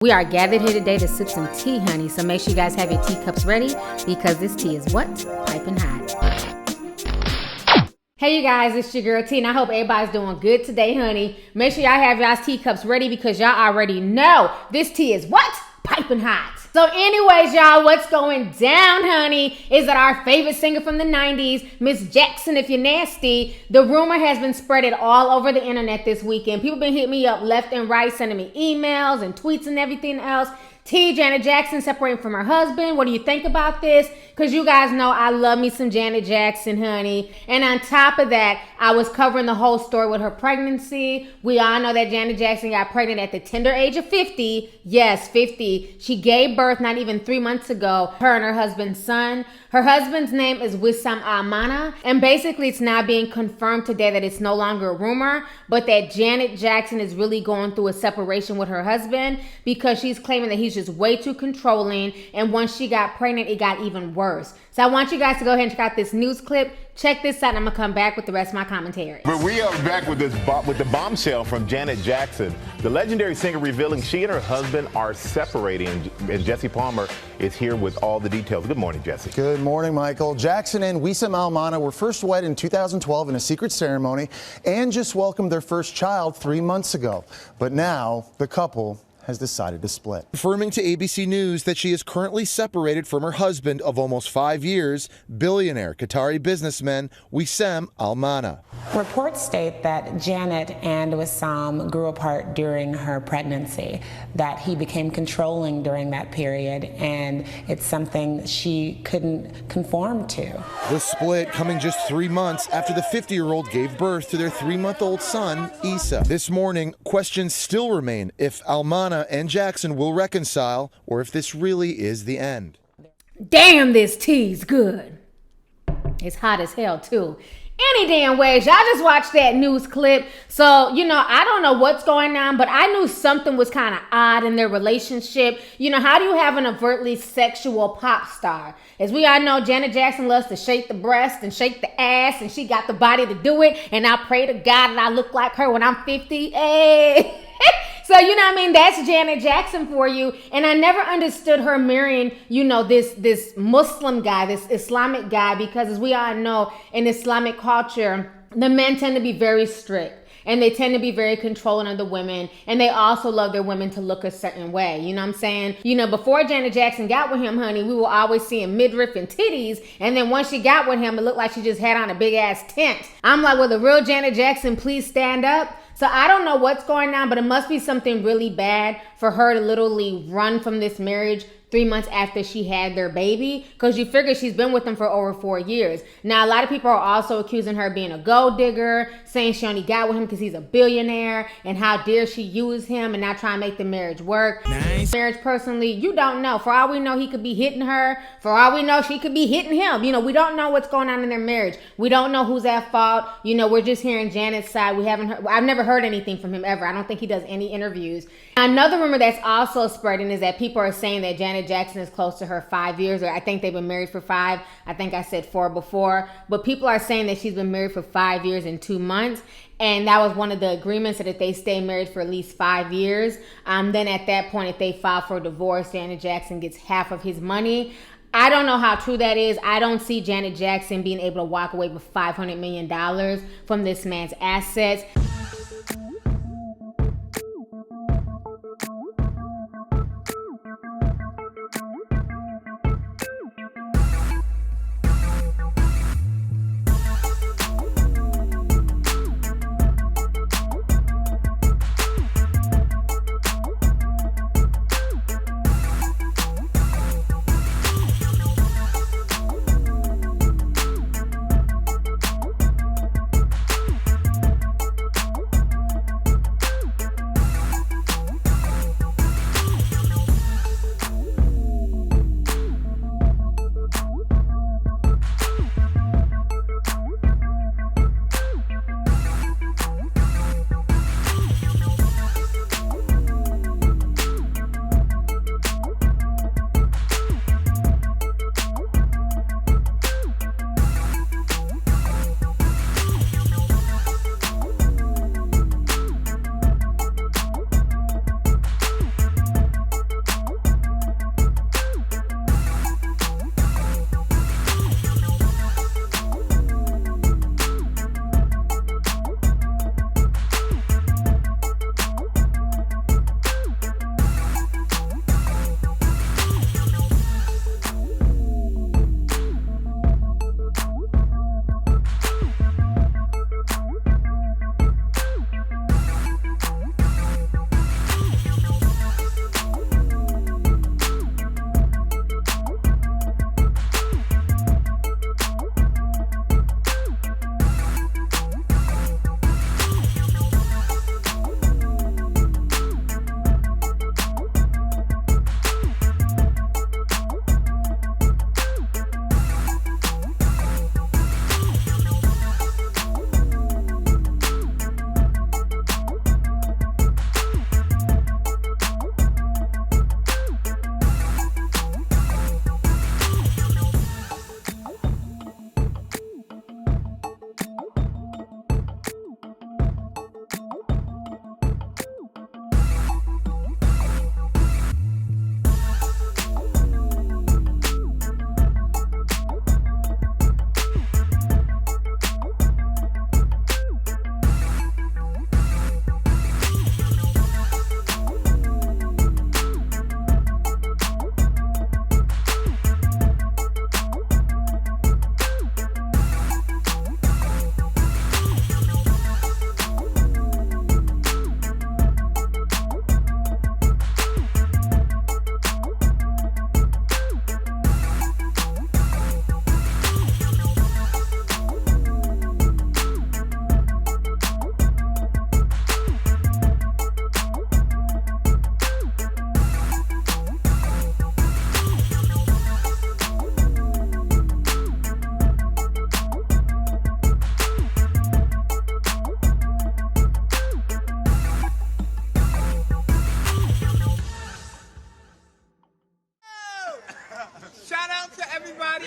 We are gathered here today to sip some tea, honey, so make sure you guys have your teacups ready because this tea is what? Piping hot. Hey you guys, it's your girl T, and I hope everybody's doing good today, honey. Make sure y'all have y'all's teacups ready because y'all already know this tea is what? Piping hot. So anyways, y'all, what's going down, honey, is that our favorite singer from the 90s, Miss Jackson, if you're nasty, the rumor has been spreaded all over the internet this weekend. People been hitting me up left and right, sending me emails and tweets and everything else. Janet Jackson separating from her husband. What do you think about this? Because you guys know I love me some Janet Jackson, honey. And on top of that, I was covering the whole story with her pregnancy. We all know that Janet Jackson got pregnant at the tender age of 50. Yes, 50. She gave birth not even 3 months ago, her and her husband's son. Her husband's name is Wissam Almana. And basically, it's now being confirmed today that it's no longer a rumor, but that Janet Jackson is really going through a separation with her husband because she's claiming that he's just way too controlling, and once she got pregnant, it got even worse. So I want you guys to go ahead and check out this news clip. Check this out, and I'm gonna come back with the rest of my commentary. But we are back with the bombshell from Janet Jackson. The legendary singer revealing she and her husband are separating, and Jesse Palmer is here with all the details. Good morning, Jesse. Good morning, Michael. Jackson and Wissam Almana were first wed in 2012 in a secret ceremony and just welcomed their first child 3 months ago. But now the couple has decided to split. Confirming to ABC News that she is currently separated from her husband of almost 5 years, billionaire Qatari businessman Wissam Almana. Reports state that Janet and Wissam grew apart during her pregnancy, that he became controlling during that period, and it's something she couldn't conform to. The split coming just 3 months after the 50-year-old gave birth to their 3-month-old son, Issa. This morning, questions still remain if Almana and Jackson will reconcile or if this really is the end. Damn, this tea's good. It's hot as hell, too. Any damn ways. Y'all just watched that news clip. So, I don't know what's going on, but I knew something was kind of odd in their relationship. How do you have an overtly sexual pop star? As we all know, Janet Jackson loves to shake the breast and shake the ass, and she got the body to do it. And I pray to God that I look like her when I'm 50. Hey. So, that's Janet Jackson for you. And I never understood her marrying, this Muslim guy, this Islamic guy, because as we all know, in Islamic culture, the men tend to be very strict. And they tend to be very controlling of the women. And they also love their women to look a certain way. You know what I'm saying? Before Janet Jackson got with him, honey, we were always seeing midriff and titties. And then once she got with him, it looked like she just had on a big ass tent. I'm like, will the real Janet Jackson please stand up? So I don't know what's going on, but it must be something really bad for her to literally run from this marriage 3 months after she had their baby, because you figure she's been with him for over 4 years. Now, a lot of people are also accusing her of being a gold digger, saying she only got with him because he's a billionaire, and how dare she use him and not try and make the marriage work. Nice. Marriage, personally, you don't know. For all we know, he could be hitting her. For all we know, she could be hitting him. We don't know what's going on in their marriage. We don't know who's at fault. We're just hearing Janet's side. I've never heard anything from him ever. I don't think he does any interviews. Another rumor that's also spreading is that people are saying that Janet Jackson is close to her 5 years, or I think they've been married for 5. I think I said 4 before, but people are saying that she's been married for 5 years and 2 months. And that was one of the agreements, that if they stay married for at least 5 years, then at that point, if they file for divorce, Janet Jackson gets half of his money. I don't know how true that is. I don't see Janet Jackson being able to walk away with $500 million from this man's assets.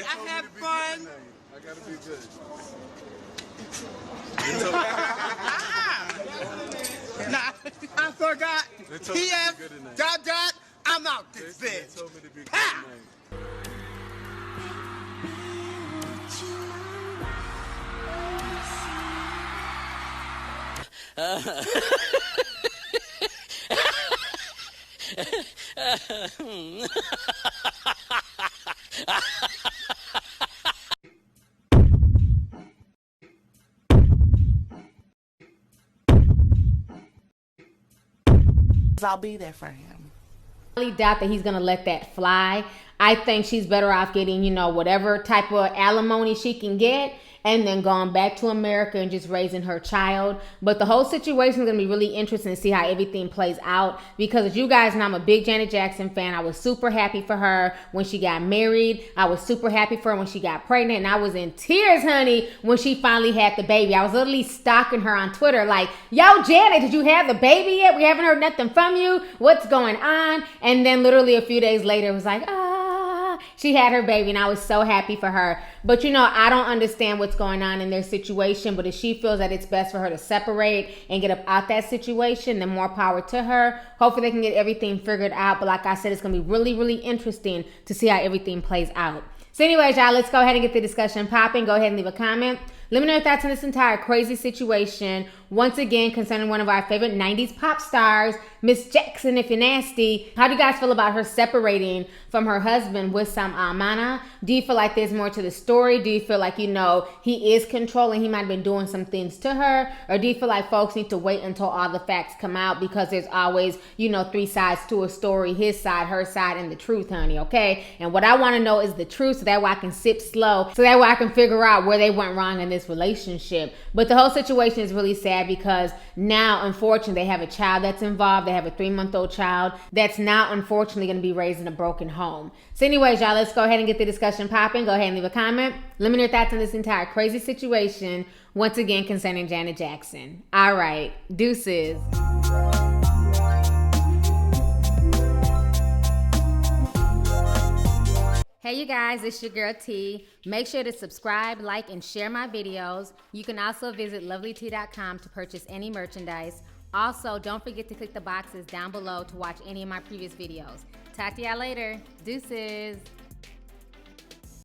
I had fun. I gotta be good. Nah, I forgot. TF, ... I'm out this They bitch. told me to be good Ha! tonight. I'll be there for him. I really doubt that he's gonna let that fly. I think she's better off getting, you know, whatever type of alimony she can get and then going back to America and just raising her child. But the whole situation is gonna be really interesting to see how everything plays out, because as you guys know, I'm a big Janet Jackson fan. I was super happy for her when she got married. I was super happy for her when she got pregnant, and I was in tears, honey, when she finally had the baby. I was literally stalking her on Twitter like, yo, Janet, did you have the baby yet? We haven't heard nothing from you. What's going on? And then literally a few days later, it was like, she had her baby, and I was so happy for her. But you know, I don't understand what's going on in their situation, but if she feels that it's best for her to separate and get up out that situation, then more power to her. Hopefully they can get everything figured out. But like I said, it's gonna be really, really interesting to see how everything plays out. So anyways, y'all, let's go ahead and get the discussion popping. Go ahead and leave a comment. Let me know your thoughts on this entire crazy situation. Once again, concerning one of our favorite 90s pop stars, Miss Jackson, if you're nasty. How do you guys feel about her separating from her husband, Wissam Almana? Do you feel like there's more to the story? Do you feel like, you know, he is controlling, he might have been doing some things to her? Or do you feel like folks need to wait until all the facts come out, because there's always, you know, three sides to a story, his side, her side, and the truth, honey, okay? And what I want to know is the truth, so that way I can sip slow, so that way I can figure out where they went wrong in this relationship. But the whole situation is really sad, because now, unfortunately, they have a child that's involved. They have a 3-month-old child that's now, unfortunately, going to be raised in a broken home. So anyways, y'all, let's go ahead and get the discussion popping. Go ahead and leave a comment. Let me know your thoughts on this entire crazy situation, once again, concerning Janet Jackson. All right, deuces. Hey you guys, it's your girl T. Make sure to subscribe, like, and share my videos. You can also visit Lovelyti.com to purchase any merchandise. Also, don't forget to click the boxes down below to watch any of my previous videos. Talk to y'all later. Deuces.